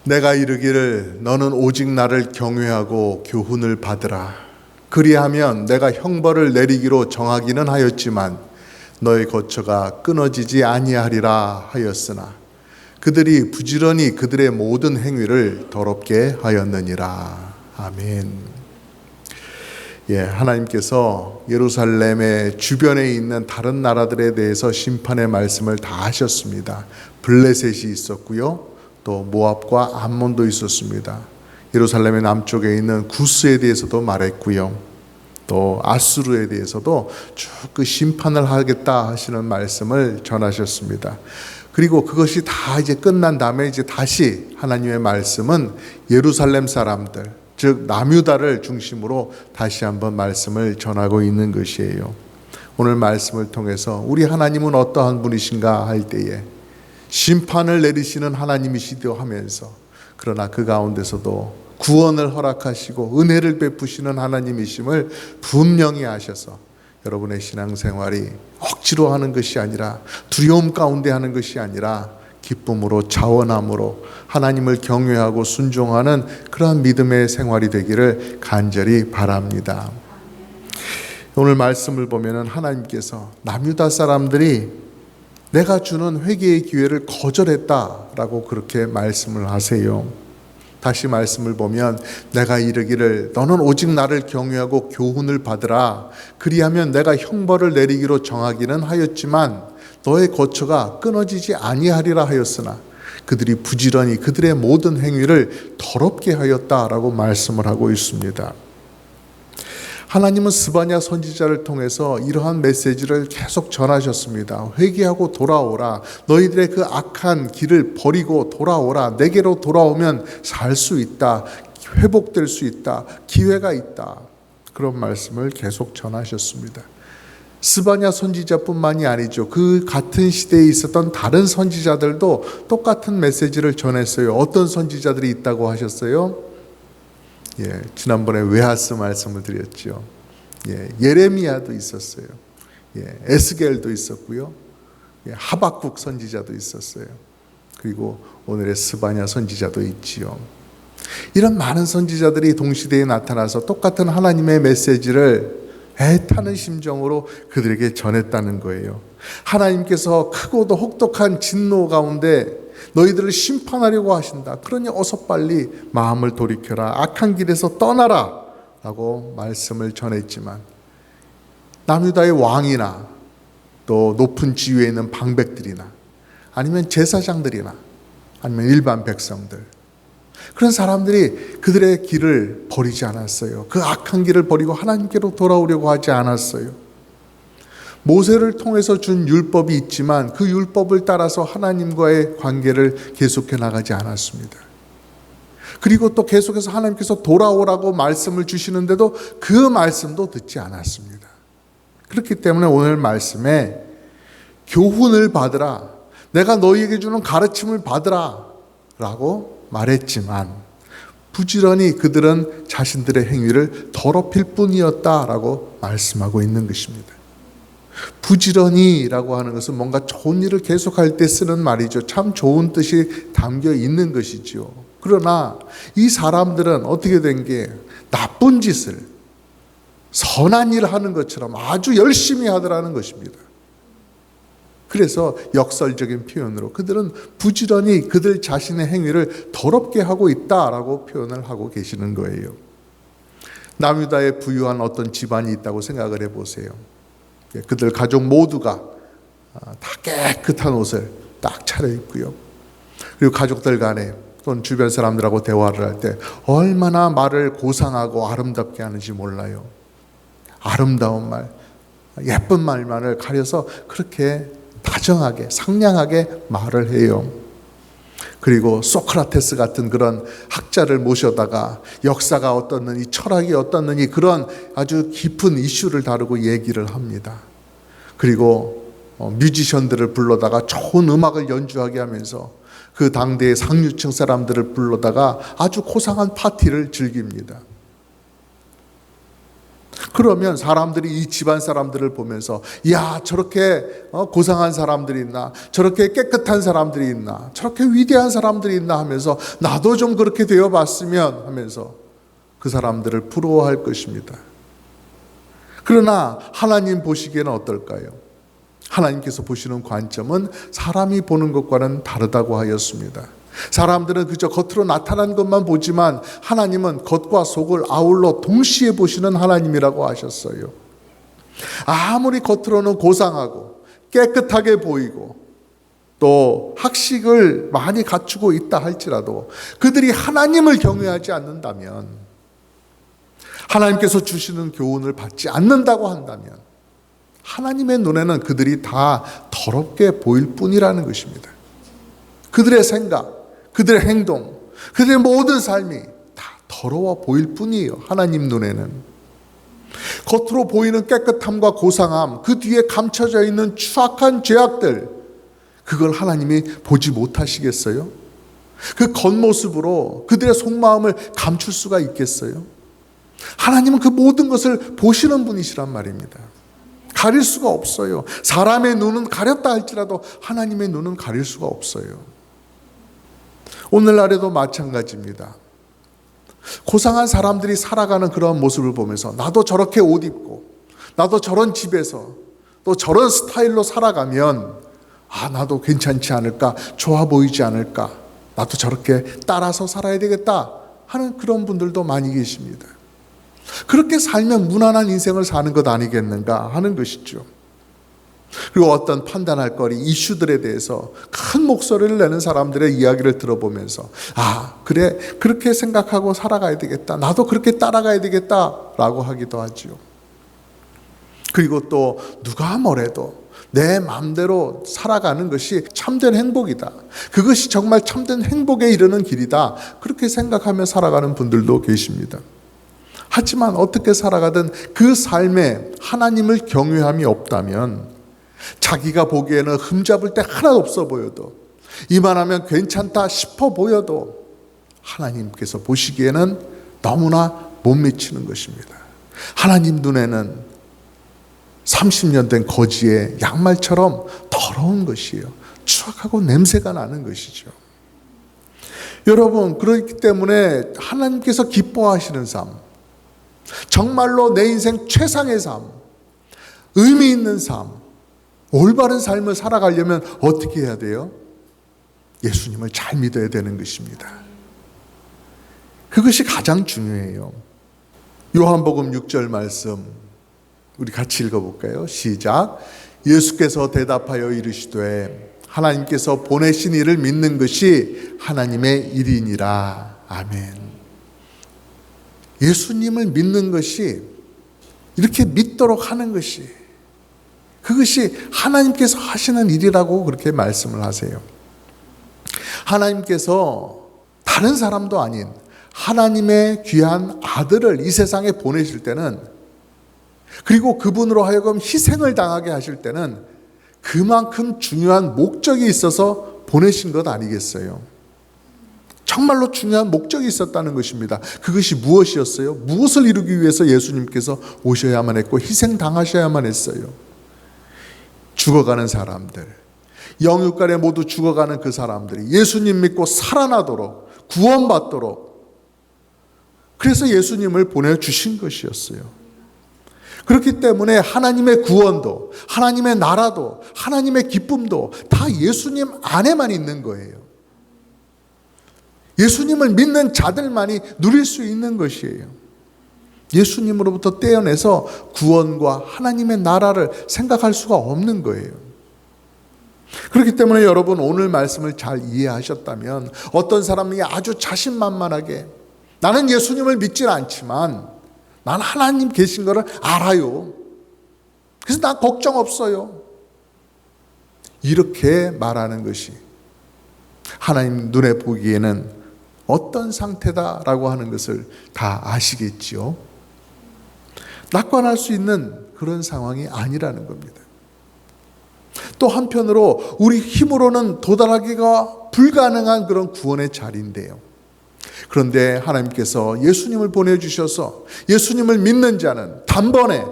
내가 이르기를 너는 오직 나를 경외하고 교훈을 받으라. 그리하면 내가 형벌을 내리기로 정하기는 하였지만 너의 거처가 끊어지지 아니하리라 하였으나 그들이 부지런히 그들의 모든 행위를 더럽게 하였느니라. 아멘. 하나님께서 예루살렘의 주변에 있는 다른 나라들에 대해서 심판의 말씀을 다 하셨습니다. 블레셋이 있었고요, 또 모압과 암몬도 있었습니다. 예루살렘의 남쪽에 있는 구스에 대해서도 말했고요, 또 아수르에 대해서도 쭉 그 심판을 하겠다 하시는 말씀을 전하셨습니다. 그리고 그것이 다 이제 끝난 다음에 이제 다시 하나님의 말씀은 예루살렘 사람들, 즉 남유다를 중심으로 다시 한번 말씀을 전하고 있는 것이에요. 오늘 말씀을 통해서 우리 하나님은 어떠한 분이신가 할 때에 심판을 내리시는 하나님이시기도 하면서, 그러나 그 가운데서도 구원을 허락하시고 은혜를 베푸시는 하나님이심을 분명히 아셔서 여러분의 신앙생활이 억지로 하는 것이 아니라, 두려움 가운데 하는 것이 아니라 기쁨으로, 자원함으로 하나님을 경외하고 순종하는 그러한 믿음의 생활이 되기를 간절히 바랍니다. 오늘 말씀을 보면 하나님께서 남유다 사람들이 내가 주는 회개의 기회를 거절했다라고 그렇게 말씀을 하세요. 다시 말씀을 보면 내가 이르기를 너는 오직 나를 경외하고 교훈을 받으라. 그리하면 내가 형벌을 내리기로 정하기는 하였지만 너의 거처가 끊어지지 아니하리라 하였으나 그들이 부지런히 그들의 모든 행위를 더럽게 하였다라고 말씀을 하고 있습니다. 하나님은 스바냐 선지자를 통해서 이러한 메시지를 계속 전하셨습니다. 회개하고 돌아오라. 너희들의 그 악한 길을 버리고 돌아오라. 내게로 돌아오면 살 수 있다. 회복될 수 있다. 기회가 있다. 그런 말씀을 계속 전하셨습니다. 스바냐 선지자뿐만이 아니죠. 그 같은 시대에 있었던 다른 선지자들도 똑같은 메시지를 전했어요. 어떤 선지자들이 있다고 하셨어요? 지난번에 외하스 말씀을 드렸죠. 예레미야도 있었어요. 에스겔도 있었고요. 하박국 선지자도 있었어요. 그리고 오늘의 스바냐 선지자도 있지요. 이런 많은 선지자들이 동시대에 나타나서 똑같은 하나님의 메시지를 애타는 심정으로 그들에게 전했다는 거예요. 하나님께서 크고도 혹독한 진노 가운데 너희들을 심판하려고 하신다. 그러니 어서 빨리 마음을 돌이켜라. 악한 길에서 떠나라 라고 말씀을 전했지만 남유다의 왕이나 또 높은 지위에 있는 방백들이나 아니면 제사장들이나 아니면 일반 백성들, 그런 사람들이 그들의 길을 버리지 않았어요. 그 악한 길을 버리고 하나님께로 돌아오려고 하지 않았어요. 모세를 통해서 준 율법이 있지만 그 율법을 따라서 하나님과의 관계를 계속해 나가지 않았습니다. 그리고 또 계속해서 하나님께서 돌아오라고 말씀을 주시는데도 그 말씀도 듣지 않았습니다. 그렇기 때문에 오늘 말씀에 교훈을 받으라, 내가 너희에게 주는 가르침을 받으라 라고 말했지만 부지런히 그들은 자신들의 행위를 더럽힐 뿐이었다라고 말씀하고 있는 것입니다. 부지런히라고 하는 것은 뭔가 좋은 일을 계속할 때 쓰는 말이죠. 참 좋은 뜻이 담겨 있는 것이죠. 그러나 이 사람들은 어떻게 된 게 나쁜 짓을 선한 일을 하는 것처럼 아주 열심히 하더라는 것입니다. 그래서 역설적인 표현으로 그들은 부지런히 그들 자신의 행위를 더럽게 하고 있다라고 표현을 하고 계시는 거예요. 남유다에 부유한 어떤 집안이 있다고 생각을 해보세요. 그들 가족 모두가 다 깨끗한 옷을 딱 차려입고요. 그리고 가족들 간에 또는 주변 사람들하고 대화를 할 때 얼마나 말을 고상하고 아름답게 하는지 몰라요. 아름다운 말, 예쁜 말만을 가려서 그렇게 다정하게, 상냥하게 말을 해요. 그리고 소크라테스 같은 그런 학자를 모셔다가 역사가 어떻느니 철학이 어떻느니 그런 아주 깊은 이슈를 다루고 얘기를 합니다. 그리고 뮤지션들을 불러다가 좋은 음악을 연주하게 하면서 그 당대의 상류층 사람들을 불러다가 아주 고상한 파티를 즐깁니다. 그러면 사람들이 이 집안 사람들을 보면서 야, 저렇게 고상한 사람들이 있나, 저렇게 깨끗한 사람들이 있나, 저렇게 위대한 사람들이 있나 하면서 나도 좀 그렇게 되어봤으면 하면서 그 사람들을 부러워할 것입니다. 그러나 하나님 보시기에는 어떨까요? 하나님께서 보시는 관점은 사람이 보는 것과는 다르다고 하였습니다. 사람들은 그저 겉으로 나타난 것만 보지만 하나님은 겉과 속을 아울러 동시에 보시는 하나님이라고 하셨어요. 아무리 겉으로는 고상하고 깨끗하게 보이고 또 학식을 많이 갖추고 있다 할지라도 그들이 하나님을 경외하지 않는다면, 하나님께서 주시는 교훈을 받지 않는다고 한다면 하나님의 눈에는 그들이 다 더럽게 보일 뿐이라는 것입니다. 그들의 생각, 그들의 행동, 그들의 모든 삶이 다 더러워 보일 뿐이에요. 하나님 눈에는. 겉으로 보이는 깨끗함과 고상함, 그 뒤에 감춰져 있는 추악한 죄악들, 그걸 하나님이 보지 못하시겠어요? 그 겉모습으로 그들의 속마음을 감출 수가 있겠어요? 하나님은 그 모든 것을 보시는 분이시란 말입니다. 가릴 수가 없어요. 사람의 눈은 가렸다 할지라도 하나님의 눈은 가릴 수가 없어요. 오늘날에도 마찬가지입니다. 고상한 사람들이 살아가는 그런 모습을 보면서 나도 저렇게 옷 입고 나도 저런 집에서 또 저런 스타일로 살아가면 나도 괜찮지 않을까, 좋아 보이지 않을까, 나도 저렇게 따라서 살아야 되겠다 하는 그런 분들도 많이 계십니다. 그렇게 살면 무난한 인생을 사는 것 아니겠는가 하는 것이죠. 그리고 어떤 판단할 거리, 이슈들에 대해서 큰 목소리를 내는 사람들의 이야기를 들어보면서 그래, 그렇게 생각하고 살아가야 되겠다, 나도 그렇게 따라가야 되겠다 라고 하기도 하죠. 그리고 또 누가 뭐래도 내 마음대로 살아가는 것이 참된 행복이다, 그것이 정말 참된 행복에 이르는 길이다, 그렇게 생각하며 살아가는 분들도 계십니다. 하지만 어떻게 살아가든 그 삶에 하나님을 경외함이 없다면, 자기가 보기에는 흠잡을 데 하나도 없어 보여도, 이만하면 괜찮다 싶어 보여도 하나님께서 보시기에는 너무나 못 미치는 것입니다. 하나님 눈에는 30년 된 거지의 양말처럼 더러운 것이에요. 추악하고 냄새가 나는 것이죠. 여러분, 그렇기 때문에 하나님께서 기뻐하시는 삶, 정말로 내 인생 최상의 삶, 의미 있는 삶, 올바른 삶을 살아가려면 어떻게 해야 돼요? 예수님을 잘 믿어야 되는 것입니다. 그것이 가장 중요해요. 요한복음 6절 말씀 우리 같이 읽어볼까요? 시작. 예수께서 대답하여 이르시되 하나님께서 보내신 이를 믿는 것이 하나님의 일이니라. 아멘. 예수님을 믿는 것이, 이렇게 믿도록 하는 것이, 그것이 하나님께서 하시는 일이라고 그렇게 말씀을 하세요. 하나님께서 다른 사람도 아닌 하나님의 귀한 아들을 이 세상에 보내실 때는, 그리고 그분으로 하여금 희생을 당하게 하실 때는 그만큼 중요한 목적이 있어서 보내신 것 아니겠어요? 정말로 중요한 목적이 있었다는 것입니다. 그것이 무엇이었어요? 무엇을 이루기 위해서 예수님께서 오셔야만 했고 희생당하셔야만 했어요? 죽어가는 사람들, 영육간에 모두 죽어가는 그 사람들이 예수님 믿고 살아나도록, 구원받도록, 그래서 예수님을 보내주신 것이었어요. 그렇기 때문에 하나님의 구원도, 하나님의 나라도, 하나님의 기쁨도 다 예수님 안에만 있는 거예요. 예수님을 믿는 자들만이 누릴 수 있는 것이에요. 예수님으로부터 떼어내서 구원과 하나님의 나라를 생각할 수가 없는 거예요. 그렇기 때문에 여러분, 오늘 말씀을 잘 이해하셨다면, 어떤 사람이 아주 자신만만하게 나는 예수님을 믿질 않지만 난 하나님 계신 거를 알아요, 그래서 난 걱정 없어요, 이렇게 말하는 것이 하나님 눈에 보기에는 어떤 상태다라고 하는 것을 다 아시겠지요. 낙관할 수 있는 그런 상황이 아니라는 겁니다. 또 한편으로 우리 힘으로는 도달하기가 불가능한 그런 구원의 자리인데요, 그런데 하나님께서 예수님을 보내주셔서 예수님을 믿는 자는 단번에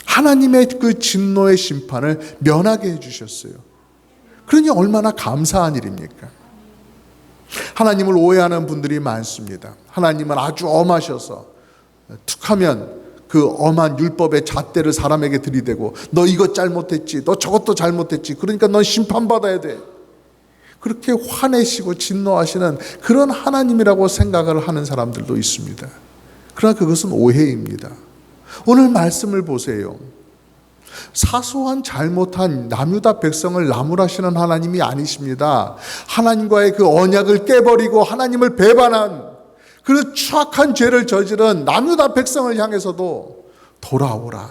하나님의 그 진노의 심판을 면하게 해주셨어요. 그러니 얼마나 감사한 일입니까? 하나님을 오해하는 분들이 많습니다. 하나님은 아주 엄하셔서 툭하면 그 엄한 율법의 잣대를 사람에게 들이대고 너 이것 잘못했지, 너 저것도 잘못했지, 그러니까 넌 심판받아야 돼, 그렇게 화내시고 진노하시는 그런 하나님이라고 생각을 하는 사람들도 있습니다. 그러나 그것은 오해입니다. 오늘 말씀을 보세요. 사소한 잘못한 남유다 백성을 나무라시는 하나님이 아니십니다. 하나님과의 그 언약을 깨버리고 하나님을 배반한 그 추악한 죄를 저지른 남유다 백성을 향해서도 돌아오라,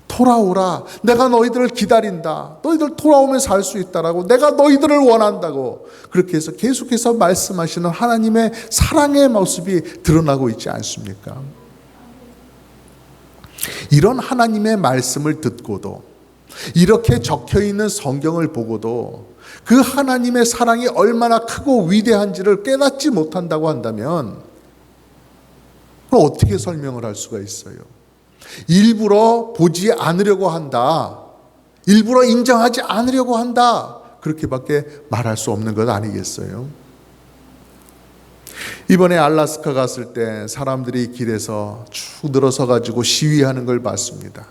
돌아오라, 내가 너희들을 기다린다, 너희들 돌아오면 살 수 있다라고, 내가 너희들을 원한다고, 그렇게 해서 계속해서 말씀하시는 하나님의 사랑의 모습이 드러나고 있지 않습니까? 이런 하나님의 말씀을 듣고도, 이렇게 적혀있는 성경을 보고도 그 하나님의 사랑이 얼마나 크고 위대한지를 깨닫지 못한다고 한다면 그럼 어떻게 설명을 할 수가 있어요? 일부러 보지 않으려고 한다, 일부러 인정하지 않으려고 한다, 그렇게밖에 말할 수 없는 것 아니겠어요? 이번에 알래스카 갔을 때 사람들이 길에서 쭉 늘어서 가지고 시위하는 걸 봤습니다.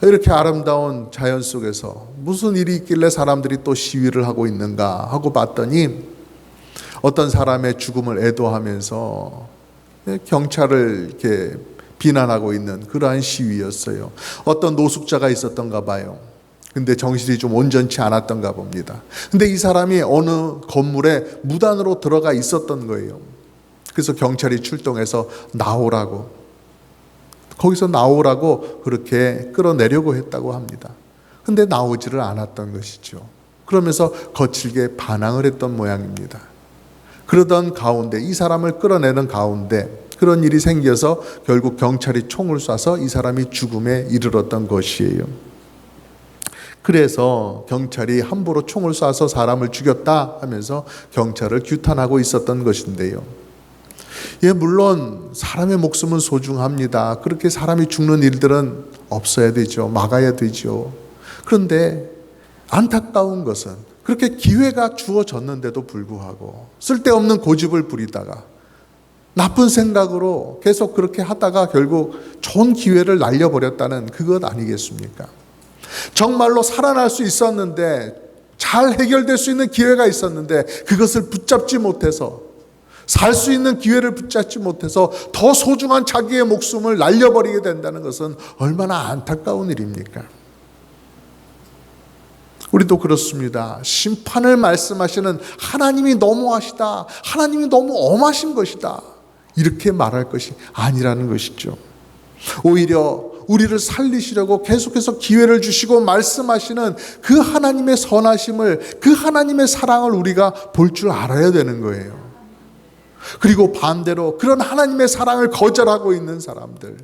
이렇게 아름다운 자연 속에서 무슨 일이 있길래 사람들이 또 시위를 하고 있는가 하고 봤더니 어떤 사람의 죽음을 애도하면서 경찰을 이렇게 비난하고 있는 그러한 시위였어요. 어떤 노숙자가 있었던가 봐요. 근데 정신이 좀 온전치 않았던가 봅니다. 근데 이 사람이 어느 건물에 무단으로 들어가 있었던 거예요. 그래서 경찰이 출동해서 나오라고, 거기서 나오라고 그렇게 끌어내려고 했다고 합니다. 근데 나오지를 않았던 것이죠. 그러면서 거칠게 반항을 했던 모양입니다. 그러던 가운데, 이 사람을 끌어내는 가운데 그런 일이 생겨서 결국 경찰이 총을 쏴서 이 사람이 죽음에 이르렀던 것이에요. 그래서 경찰이 함부로 총을 쏴서 사람을 죽였다 하면서 경찰을 규탄하고 있었던 것인데요. 물론 사람의 목숨은 소중합니다. 그렇게 사람이 죽는 일들은 없어야 되죠. 막아야 되죠. 그런데 안타까운 것은 그렇게 기회가 주어졌는데도 불구하고 쓸데없는 고집을 부리다가 나쁜 생각으로 계속 그렇게 하다가 결국 좋은 기회를 날려버렸다는 그것 아니겠습니까? 정말로 살아날 수 있었는데, 잘 해결될 수 있는 기회가 있었는데 그것을 붙잡지 못해서, 살 수 있는 기회를 붙잡지 못해서 더 소중한 자기의 목숨을 날려버리게 된다는 것은 얼마나 안타까운 일입니까? 우리도 그렇습니다. 심판을 말씀하시는 하나님이 너무하시다, 하나님이 너무 엄하신 것이다, 이렇게 말할 것이 아니라는 것이죠. 오히려 우리를 살리시려고 계속해서 기회를 주시고 말씀하시는 그 하나님의 선하심을, 그 하나님의 사랑을 우리가 볼 줄 알아야 되는 거예요. 그리고 반대로 그런 하나님의 사랑을 거절하고 있는 사람들,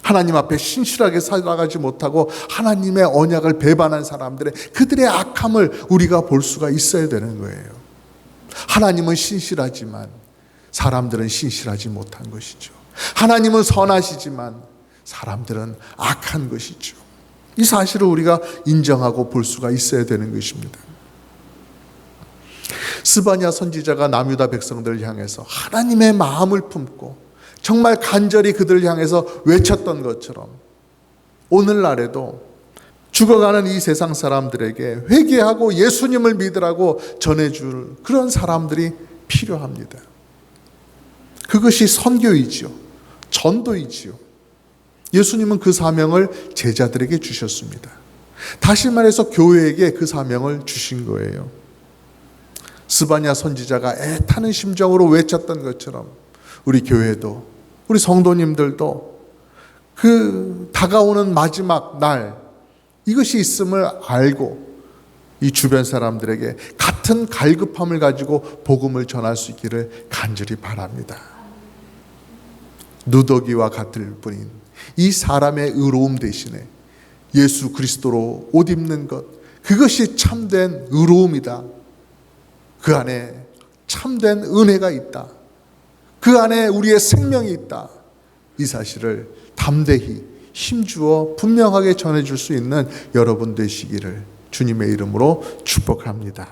하나님 앞에 신실하게 살아가지 못하고 하나님의 언약을 배반한 사람들의 그들의 악함을 우리가 볼 수가 있어야 되는 거예요. 하나님은 신실하지만 사람들은 신실하지 못한 것이죠. 하나님은 선하시지만 사람들은 악한 것이죠. 이 사실을 우리가 인정하고 볼 수가 있어야 되는 것입니다. 스바냐 선지자가 남유다 백성들을 향해서 하나님의 마음을 품고 정말 간절히 그들을 향해서 외쳤던 것처럼 오늘날에도 죽어가는 이 세상 사람들에게 회개하고 예수님을 믿으라고 전해줄 그런 사람들이 필요합니다. 그것이 선교이지요, 전도이지요. 예수님은 그 사명을 제자들에게 주셨습니다. 다시 말해서 교회에게 그 사명을 주신 거예요. 스바냐 선지자가 애타는 심정으로 외쳤던 것처럼 우리 교회도, 우리 성도님들도 그 다가오는 마지막 날, 이것이 있음을 알고 이 주변 사람들에게 같은 갈급함을 가지고 복음을 전할 수 있기를 간절히 바랍니다. 누더기와 같을 뿐인 이 사람의 의로움 대신에 예수 그리스도로 옷 입는 것, 그것이 참된 의로움이다. 그 안에 참된 은혜가 있다. 그 안에 우리의 생명이 있다. 이 사실을 담대히 힘주어 분명하게 전해줄 수 있는 여러분 되시기를 주님의 이름으로 축복합니다.